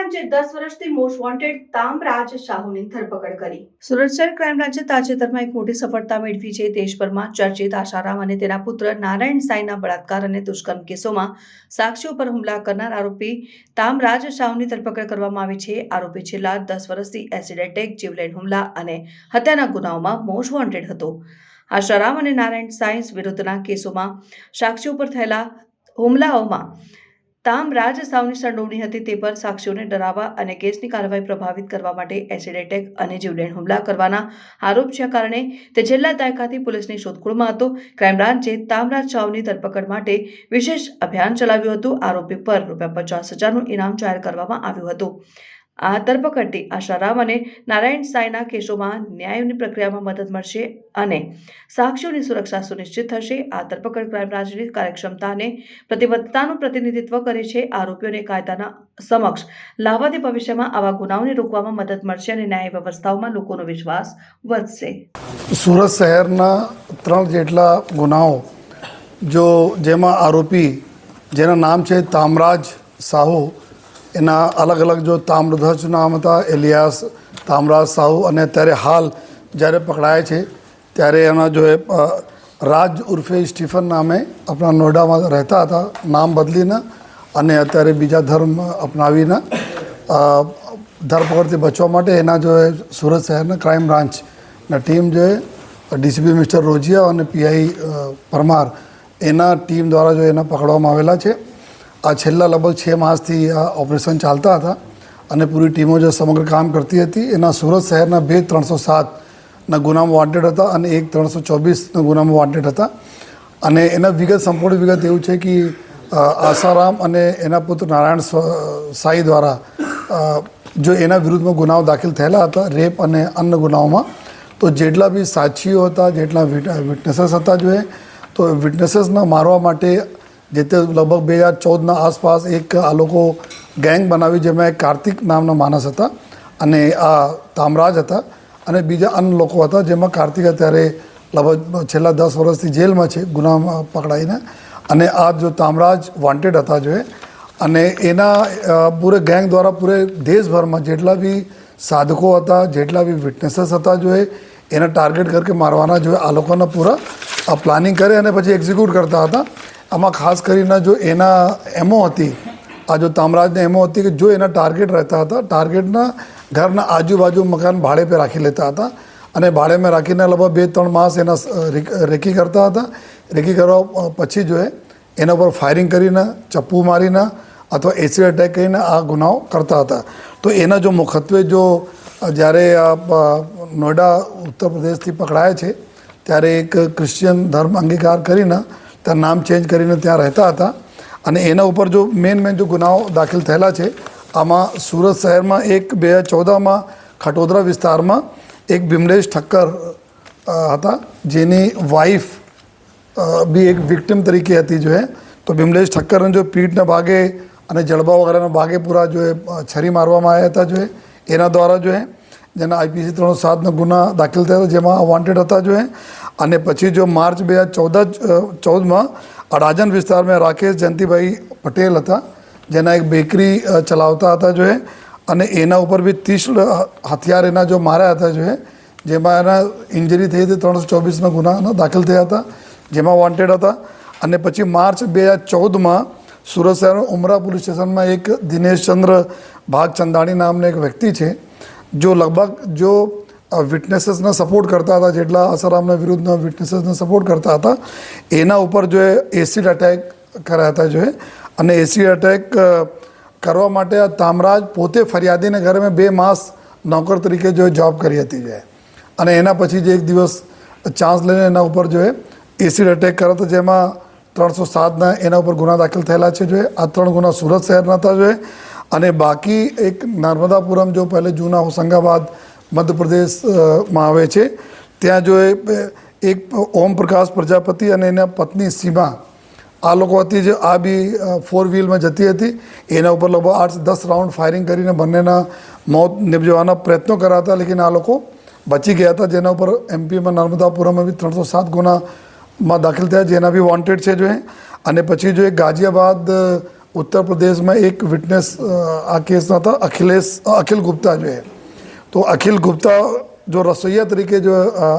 બ્રાન્ચે 10 વર્ષથી most wanted તામરાજ સાહુની ધરપકડ કરી. સુરત શહેર ક્રાઇમ બ્રાન્ચે તાજેતરમાં એક મોટી સફળતા મેળવી છે. દેશભરમાં ચર્ચિત આશારામ અને તેના પુત્ર નારાયણ સાંઈના બળાત્કાર અને દુષ્કર્મ કેસોમાં સાક્ષીઓ પર હુમલા કરનાર આરોપી તામરાજ સાહુની ધરપકડ કરવામાં આવી છે. આરોપી છેલ્લા 10 વર્ષથી એસિડ એટેક, જીવલેણ હુમલા અને હત્યાના ગુનાઓમાં મોસ્ટ વોન્ટેડ હતો. આશારામ અને નારાયણ સાંઈ વિરુદ્ધના કેસોમાં સાક્ષીઓ પર થયેલા હુમલાઓમાં તામરાજ સાહુની સંડોવણી હતી. તે પર સાક્ષીઓને ડરાવવા અને કેસની કાર્યવાહી પ્રભાવિત કરવા માટે એસિડ એટેક અને જીવલેણ હુમલા કરવાના આરોપ છે. કારણે તે છેલ્લા દાયકાથી પોલીસની શોધખોળમાં હતો. ક્રાઇમ બ્રાન્ચે તામરાજ સાહુની ધરપકડ માટે વિશેષ અભિયાન ચલાવ્યું હતું. આરોપી પર ₹50,000નું ઇનામ જાહેર કરવામાં આવ્યું હતું. આ ધરપકડથી આશારામ અને નારાયણ સાંઈના કેસોમાં ન્યાયની પ્રક્રિયામાં મદદ મળશે અને સાક્ષીઓની સુરક્ષા સુનિશ્ચિત થશે. આ ધરપકડ ક્રાઇમ બ્રાન્ચની કાર્યક્ષમતા અને પ્રતિબદ્ધતાનું પ્રતિનિધિત્વ કરે છે. આરોપીઓને કાયદાના સમક્ષ લાવવાથી ભવિષ્યમાં આવા ગુનાઓને રોકવામાં મદદ મળશે અને ન્યાય વ્યવસ્થાઓમાં લોકોનો વિશ્વાસ વધશે. સુરત શહેરના 3 જેટલા ગુનાઓ જેમાં આરોપી જેના નામ છે તામરાજ સાહુ, એના અલગ અલગ જો તામ્રધ્વજ નામ હતા, એલિયાસ તામરાજ સાહુ, અને અત્યારે હાલ જ્યારે પકડાયા છે ત્યારે એના જો રાજ ઉર્ફે સ્ટીફન નામે આપણા નોઈડામાં રહેતા હતા, નામ બદલીને અને અત્યારે બીજા ધર્મ અપનાવીને ધરપકડથી બચવા માટે એના જો સુરત શહેરના ક્રાઇમ બ્રાન્ચના ટીમ ડીસીપી મિસ્ટર રોજિયા અને પીઆઈ પરમાર એના ટીમ દ્વારા એના પકડવામાં આવેલા છે. આ છેલ્લા લગભગ 6 માસથી આ ઓપરેશન ચાલતા હતા અને પૂરી ટીમો જે સમગ્ર કામ કરતી હતી. એના સુરત શહેરના 2 307ના ગુનામાં વોન્ટેડ હતા અને 1 324ના ગુનામાં વોન્ટેડ હતા. અને એના સંપૂર્ણ વિગત એવું છે કે આશારામ અને એના પુત્ર નારાયણ સાંઈ દ્વારા એના વિરુદ્ધમાં ગુનાઓ દાખલ થયેલા હતા, રેપ અને અન્ય ગુનાઓમાં. તો જેટલા બી સાક્ષીઓ હતા, જેટલા વિટનેસીસ હતા તો વિટનેસીસને મારવા માટે જે તે લગભગ 2014ના આસપાસ એક આ લોકો ગેંગ બનાવી, જેમાં એક કાર્તિક નામના માણસ હતા અને આ તામરાજ હતા અને બીજા અન્ય લોકો હતા, જેમાં કાર્તિક અત્યારે લગભગ છેલ્લા 10 વર્ષથી જેલમાં છે ગુનામાં પકડાઈને. અને આ જો તામરાજ વોન્ટેડ હતા અને એના પૂરે ગેંગ દ્વારા પૂરે દેશભરમાં જેટલા બી સાધકો હતા, જેટલા બી વિટનેસીસ હતા એને ટાર્ગેટ કરકે મારવાના આ લોકોના પૂરા પ્લાનિંગ કરે અને પછી એક્ઝિક્યુટ કરતા હતા. આમાં ખાસ કરીને એના એમો હતી, આ તામરાજને એમો હતી કે એના ટાર્ગેટ રહેતા હતા, ટાર્ગેટના ઘરના આજુબાજુ મકાન ભાડે પર રાખી લેતા હતા અને ભાડેમાં રાખીને લગભગ 2-3 માસ એના રેકી કરતા હતા. રેકી કરવા પછી એના ઉપર ફાયરિંગ કરીને, ચપ્પુ મારીને અથવા એસિડ એટેક કરીને આ ગુનાઓ કરતા હતા. તો એના મુખ્યત્વે જ્યારે નોઈડા ઉત્તર પ્રદેશથી પકડાયા છે ત્યારે એક ક્રિશ્ચિયન ધર્મ અંગીકાર કરીને ત્યાં નામ ચેન્જ કરીને ત્યાં રહેતા હતા અને એના ઉપર મેન ગુનાઓ દાખલ થયેલા છે. આમાં સુરત શહેરમાં 2014માં ખટોદરા વિસ્તારમાં એક બિમલેશ ઠક્કર હતા, જેની વાઈફ બી એક વિક્ટિમ તરીકે હતી. તો બિમલેશ ઠક્કરને પીઠના ભાગે અને જડબા વગેરેના ભાગે પૂરા છરી મારવામાં આવ્યા હતા. એના દ્વારા જેના IPC 307ના ગુના દાખલ થયા હતા, જેમાં વોન્ટેડ હતા. અને પછી માર્ચ 2014માં અડાજણ વિસ્તારમાં રાકેશ જયંતિભાઈ પટેલ હતા, જેના એક બેકરી ચલાવતા હતા અને એના ઉપર બી 30 હથિયાર એના માર્યા હતા, જેમાં એના ઇન્જરી થઈ હતી. 324ના ગુના દાખલ થયા હતા, જેમાં વોન્ટેડ હતા. અને પછી માર્ચ 2014માં સુરત શહેરના ઉમરા પોલીસ સ્ટેશનમાં એક દિનેશચંદ્ર ભાગચંદાણી નામના એક વ્યક્તિ છે, લગભગ વિટનેસીસને સપોર્ટ કરતા હતા, જેટલા આશારામના વિરુદ્ધના વિટનેસીસને સપોર્ટ કરતા હતા, એના ઉપર એસિડ અટેક કર્યા હતા. અને એસિડ અટેક કરવા માટે આ તામરાજ પોતે ફરિયાદીને ઘરે 2 માસ નોકર તરીકે જોબ કરી હતી. અને એના પછી એક દિવસ ચાન્સ લઈને એના ઉપર એસિડ અટેક કર્યો હતો, જેમાં 307ના એના ઉપર ગુના દાખલ થયેલા છે. આ 3 ગુના સુરત શહેરના હતા. અને બાકી એક નર્મદાપુરમ પહેલે જૂના હોશંગાબાદ મધ્યપ્રદેશમાં આવે છે, ત્યાં એક ઓમ પ્રકાશ પ્રજાપતિ અને એના પત્ની સીમા આ લોકો હતી, આ બી 4 વ્હીલમાં જતી હતી. એના ઉપર લગભગ 8-10 રાઉન્ડ ફાયરિંગ કરીને બંનેના મોત નિપજવાના પ્રયત્નો કર્યા હતા, લેકિન આ લોકો બચી ગયા હતા. જેના ઉપર MPમાં નર્મદાપુરમમાં બી 307 ગુનામાં દાખલ થયા, જેના બી વોન્ટેડ છે. અને પછી ગાઝિયાબાદ उत्तर प्रदेश में एक विटनेस आ केस ना था अखिल गुप्ता जो है, तो अखिल गुप्ता जो रसोईया तरीके जो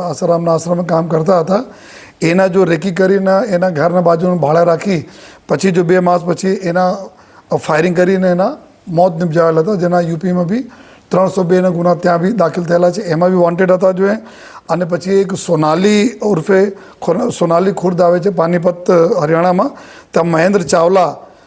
आसारामना आश्रम में काम करता था, एना जो रेकी કરીને એના ઘરના બાજુમાં ભાડે રાખી પછી જો 2 માસ પછી એના ફાયરિંગ કરીને એના મોત નિપજાવેલા હતા, જેના યુપીમાં બી 302ના ગુના ત્યાં બી દાખલ થયેલા છે, એમાં બી વોન્ટેડ હતા જો અને પછી એક સોનાલી ઉર્ફે સોનાલી ખુર્દ આવે છે પાનીપત હરિયાણામાં, ત્યાં મહેન્દ્ર ચાવલા